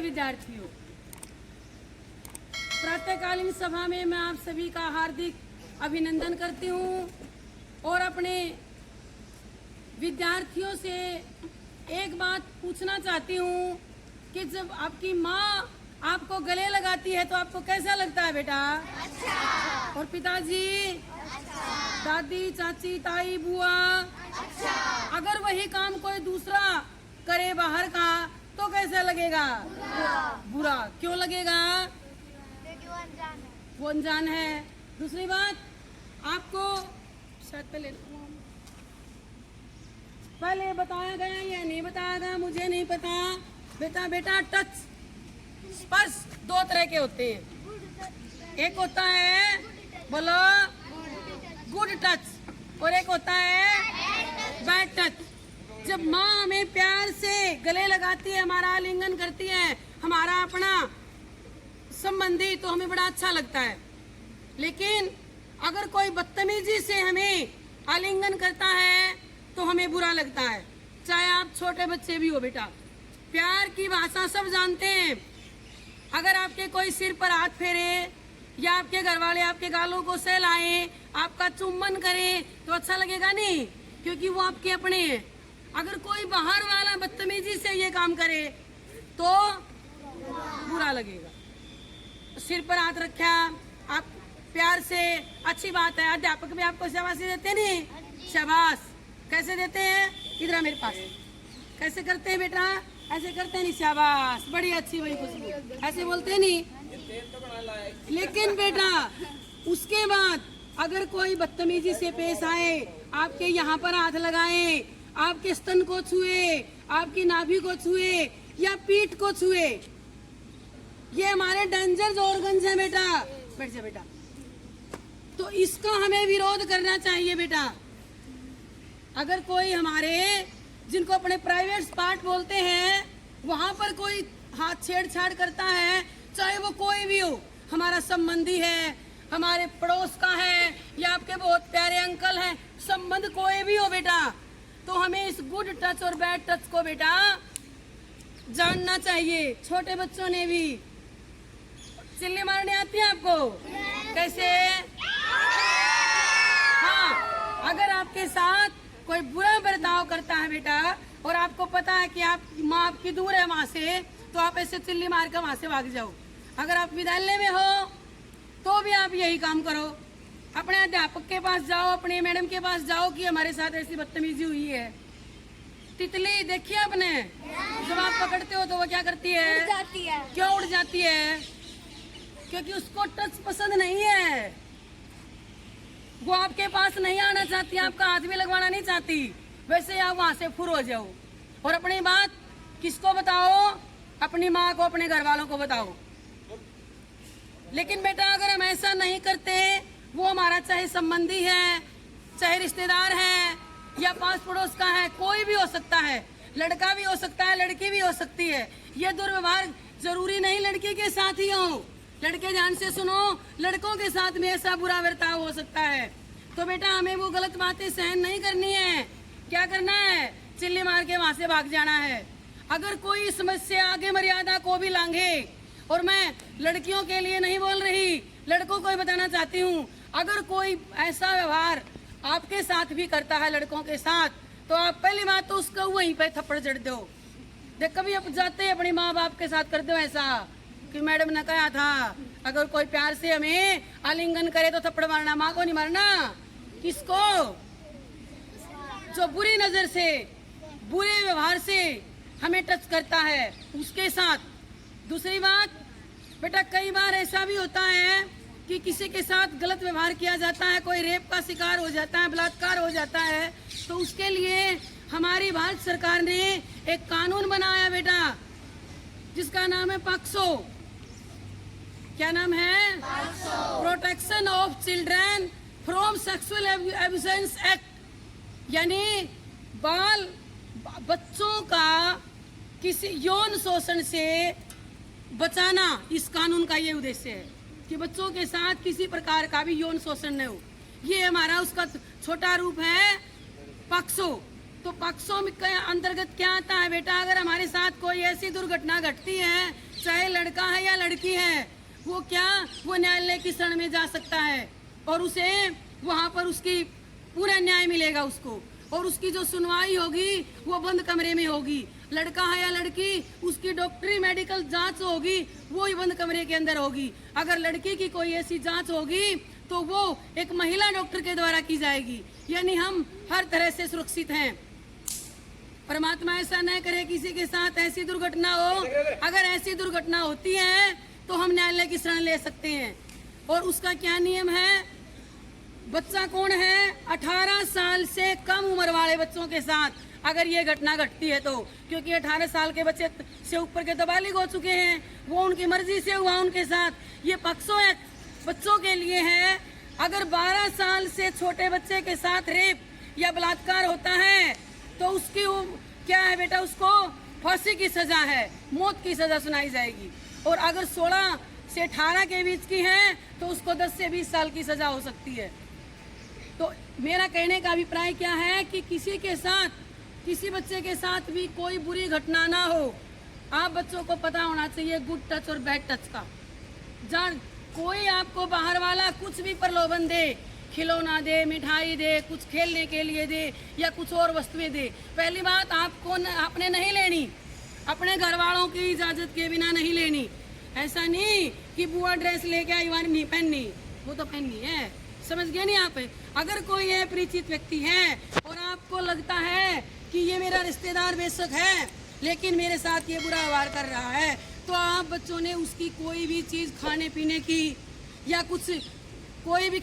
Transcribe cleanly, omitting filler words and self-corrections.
विद्यार्थियों, प्रातःकालीन सभा में मैं आप सभी का हार्दिक अभिनंदन करती हूँ और अपने विद्यार्थियों से एक बात पूछना चाहती हूँ कि जब आपकी माँ आपको गले लगाती है तो आपको कैसा लगता है बेटा? अच्छा। और पिताजी? अच्छा। दादी, चाची, ताई, बुआ? अच्छा। अगर वही काम कोई दूसरा करे बाहर का तो कैसा लगेगा? बुरा। क्यों लगेगा? वो अनजान है। दूसरी बात, आपको शायद पहले बताया गया या नहीं बताया गया मुझे नहीं पता। बेटा टच, स्पर्श दो तरह के होते हैं। एक होता है, बोलो, गुड टच और एक होता है बैड टच। जब माँ हमें प्यार से गले लगाती है, हमारा आलिंगन करती है, हमारा अपना संबंधी, तो हमें बड़ा अच्छा लगता है। लेकिन अगर कोई बदतमीजी से हमें आलिंगन करता है तो हमें बुरा लगता है, चाहे आप छोटे बच्चे भी हो। बेटा, प्यार की भाषा सब जानते हैं। अगर आपके कोई सिर पर हाथ फेरे या आपके घर वाले आपके गालों को सहलाएं, आपका चुम्बन करे तो अच्छा लगेगा नहीं, क्योंकि वो आपके अपने हैं। अगर कोई बाहर वाला बदतमीजी से ये काम करे तो बुरा लगेगा। सिर पर हाथ रखा, आप प्यार से, अच्छी बात है। अध्यापक भी आपको शाबाशी देते नहीं? शाबाश। कैसे देते हैं? इधर मेरे पास। कैसे करते हैं बेटा? ऐसे करते नहीं? शाबाश, बड़ी अच्छी बड़ी खुशबू, ऐसे बोलते नहीं। लेकिन बेटा उसके बाद अगर कोई बदतमीजी से पेश आए, आपके यहाँ पर हाथ लगाए, आपके स्तन को छुए, आपकी नाभि को छुए या पीठ को छुए, ये हमारे डेंजर ऑर्गन्स हैं बेटा। बैठ जा बेटा। तो इसका हमें विरोध करना चाहिए बेटा। अगर कोई हमारे, जिनको अपने प्राइवेट पार्ट बोलते हैं, वहां पर कोई हाथ छेड़छाड़ करता है, चाहे वो कोई भी हो, हमारा संबंधी है, हमारे पड़ोस का है या आपके बहुत प्यारे अंकल हैं, संबंध कोई भी हो बेटा, तो हमें इस गुड टच और बैड टच को बेटा जानना चाहिए। छोटे बच्चों ने भी चिल्ली मारने आती है आपको? कैसे? हाँ, अगर आपके साथ कोई बुरा बर्ताव करता है बेटा और आपको पता है कि आप माँ आपकी दूर है वहां से, तो आप ऐसे चिल्ली मार कर वहां से भाग जाओ। अगर आप विद्यालय में हो तो भी आप यही काम करो। अपने अध्यापक के पास जाओ, अपने मैडम के पास जाओ कि हमारे साथ ऐसी बदतमीजी हुई है। तितली देखिए आपने, जब आप पकड़ते हो तो वो क्या करती है? उड़ जाती है। क्यों उड़ जाती है? क्योंकि उसको टच पसंद नहीं है, वो आपके पास नहीं आना चाहती, आपका हाथ भी लगवाना नहीं चाहती। वैसे आप वहां से फुर हो जाओ और अपनी बात किसको बताओ? अपनी माँ को, अपने घर वालों को बताओ। लेकिन बेटा अगर हम ऐसा नहीं करते, वो हमारा चाहे संबंधी है, चाहे रिश्तेदार है या पास पड़ोस का है, कोई भी हो सकता है, लड़का भी हो सकता है, लड़की भी हो सकती है। ये दुर्व्यवहार जरूरी नहीं लड़की के साथ ही हो। लड़के ध्यान से सुनो, लड़कों के साथ में ऐसा बुरा बर्ताव हो सकता है। तो बेटा हमें वो गलत बातें सहन नहीं करनी है। क्या करना है? चिल्ली मार के वहां से भाग जाना है। अगर कोई समस्या आगे मर्यादा को भी लांघे, और मैं लड़कियों के लिए नहीं बोल रही, लड़कों को ही बताना चाहती हूँ, अगर कोई ऐसा व्यवहार आपके साथ भी करता है लड़कों के साथ, तो आप पहली बात तो उसका वहीं पे थप्पड़ जड़ दो। देख, कभी आप जाते अपनी माँ बाप के साथ कर दो ऐसा कि मैडम ने कहा था अगर कोई प्यार से हमें आलिंगन करे तो थप्पड़ मारना। माँ को नहीं मारना। किसको? जो बुरी नजर से, बुरे व्यवहार से हमें टच करता है, उसके साथ। दूसरी बात बेटा, कई बार ऐसा भी होता है कि किसी के साथ गलत व्यवहार किया जाता है, कोई रेप का शिकार हो जाता है, बलात्कार हो जाता है, तो उसके लिए हमारी भारत सरकार ने एक कानून बनाया बेटा, जिसका नाम है पॉक्सो। क्या नाम है? Protection of children from sexual abuses act. यानी बच्चों का किसी यौन शोषण से बचाना, इस कानून का ये उद्देश्य है कि बच्चों के साथ किसी प्रकार का भी यौन शोषण न हो। ये हमारा उसका छोटा रूप है पॉक्सो। तो पॉक्सो के अंतर्गत क्या आता है बेटा? अगर हमारे साथ कोई ऐसी दुर्घटना घटती है चाहे लड़का है या लड़की है, वो न्यायालय की शरण में जा सकता है और उसे वहाँ पर उसकी पूरा न्याय मिलेगा उसको, और उसकी जो सुनवाई होगी वो बंद कमरे में होगी। लड़का है या लड़की, उसकी डॉक्टरी मेडिकल जांच होगी वो ही बंद कमरे के अंदर होगी। अगर लड़की की कोई ऐसी जांच होगी तो वो एक महिला डॉक्टर के द्वारा की जाएगी। यानी हम हर तरह से सुरक्षित हैं। परमात्मा ऐसा न करे किसी के साथ ऐसी दुर्घटना हो। अगर ऐसी दुर्घटना होती है तो हम न्यायालय की शरण ले सकते हैं। और उसका क्या नियम है? बच्चा कौन है? 18 साल से कम उम्र वाले बच्चों के साथ अगर ये घटना घटती है तो, क्योंकि 18 साल के बच्चे से ऊपर के तो बालिग हो चुके हैं, वो उनकी मर्जी से हुआ उनके साथ। ये पॉक्सो एक्ट बच्चों के लिए है। अगर 12 साल से छोटे बच्चे के साथ रेप या बलात्कार होता है तो उसकी क्या है बेटा? उसको फांसी की सजा है, मौत की सजा सुनाई जाएगी। और अगर 16 से 18 के बीच की है तो उसको 10 से 20 साल की सजा हो सकती है। तो मेरा कहने का अभिप्राय क्या है कि किसी बच्चे के साथ भी कोई बुरी घटना ना हो। आप बच्चों को पता होना चाहिए गुड टच और बैड टच का। जान कोई आपको बाहर वाला कुछ भी प्रलोभन दे, खिलौना दे, मिठाई दे, कुछ खेलने के लिए दे या कुछ और वस्तुएं दे, पहली बात आपने नहीं लेनी, अपने घर वालों की इजाजत के बिना नहीं लेनी। ऐसा नहीं कि बुआ ड्रेस लेके आई वाली नहीं पहननी, वो तो पहननी है। समझ गए नहीं आप? अगर कोई परिचित व्यक्ति है और आपको लगता है कि ये मेरा रिश्तेदार बेशक है लेकिन मेरे साथ ये बुरा व्यवहार कर रहा है, तो आप बच्चों ने उसकी कोई भी चीज़ खाने पीने की या कुछ कोई भी